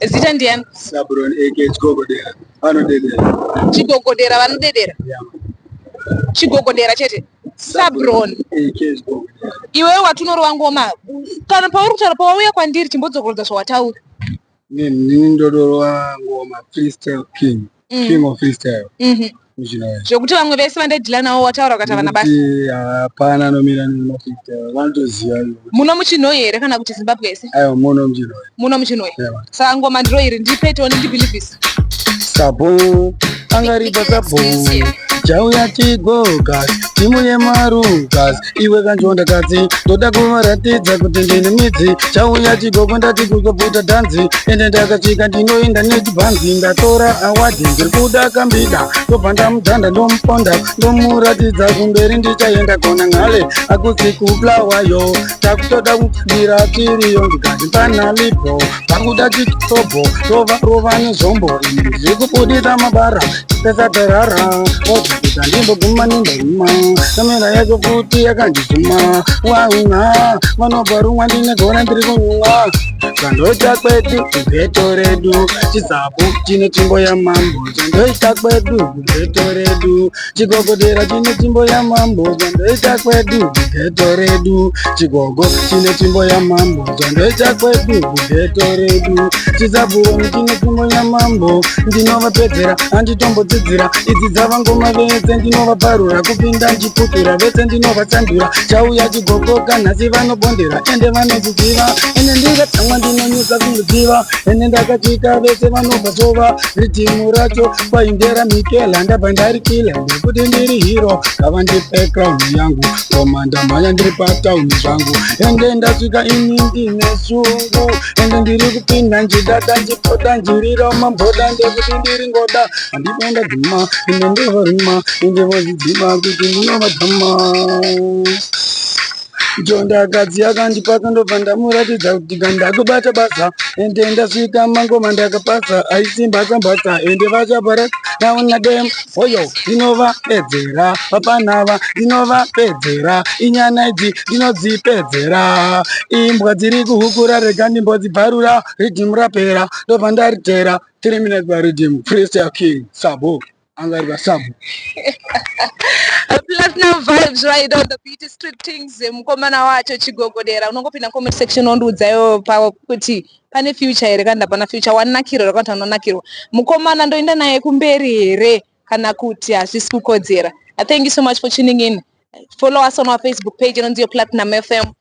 Zita ndiani? Sabron AK Chigogodera. Vanodedera. Chigogodera vanodedera. Chigogodera chete. Sabron AK Chigogodera. Iwewe watunorowa ngoma. Kana pauri kutaura pawauya kwandiri chimbodzokorodza zvawataura. Nini ndodorowa ngoma freestyle king. King of freestyle. Zvokuti vamwe vese vandadhila navo wataura ukati havana basa. Hapana nomira freestyle. Vanotoziva. Muno muchinhoi here kana kuti Zimbabwe yese? Aiwa, muno muchinhoi. Muno muchinhoi. Saka ngoma ndiro iri ndipete ndibhilivhisi. Sabo angaripa sabo chauya chigogas timu yemarugas iwe kanjonda kadzi ndoda kuvaratidza kuti ndine midzi chauya chigogo ndati kuzobvuta dhanzi ende ndakasvika ndinoenda nechibhanzi ndatora awadhi ndiri kuda kambida ndobva ndamudhanda ndomuponda ndomuratidza kumberi ndichaenda kona ngale akusi kuplawayo takutoda kudira tiriyo ndikati panalipo pakuda chitobo rova nezvombo zvikubudisa mabara pesaterara odzikuta ndimboguma nimboima kamera yacho futi yakandizuma waunga vanobva rumwa ndinegona ndiri kunwa kandoita kwedu kugeto redu chizabu chine timbo yamambo chandoita kwedu kugeto redu chigogodera chine timbo yamambo chandoita kwedu kugeto redu chigogo chine timbo yamambo chandoita kwedu kugeto redu chizaburoni chine timbo yamambo ndinovapedzera handitombodzidzira idzi dzava ngoma vese ndinovaparura kupinda nchiputura vese ndinovatsandura chauya chigogoka nhasi vanobondera ende vanodzidziva ende ndingatsamwa ndinonyusa kungudziva ende ndakasvika vese vanobva sova ridhimu racho kwaindera mikela ndabva ndarikila ndekuti ndiri hiro ngava ndipe crown yangu ngoma ndamhanya ndiri patauni zvangu ende ndasvika ini ndine shungu ende ndiri kupinda njidada njipota njirira mambota ndekuti ndiri ngoda handipenda dhuma ende ndovorima ende vozidzima kuti ndinovadhama njonda kadzi yakandipaka ndobva ndamuratidza kuti ndakubata basa ende ndasvika mangoma ndakapasa aisimbasambasa ende vachabara naona dem oyo ndinovapedzera papanava ndinovapedzera inyana idzi ndinodzipedzera imbwa dziri kuhukura rega ndimbodzibharura ridhimu rapera ndobva ndaritera 3 minutes paridhimu freestyle king Sabo angariva Sabo. Platinum vibes right on the beat street things mukomana wacho Chigogodera unongopinda comment section ondiudzayo kuti pane future here kana pana future wanakiro rakati anonakirwa mukomana ndoenda naye kumberi here kana kuti hazvisi kukodzera. Thank you so much for tuning in. Follow us on our Facebook page and on your Platinum FM.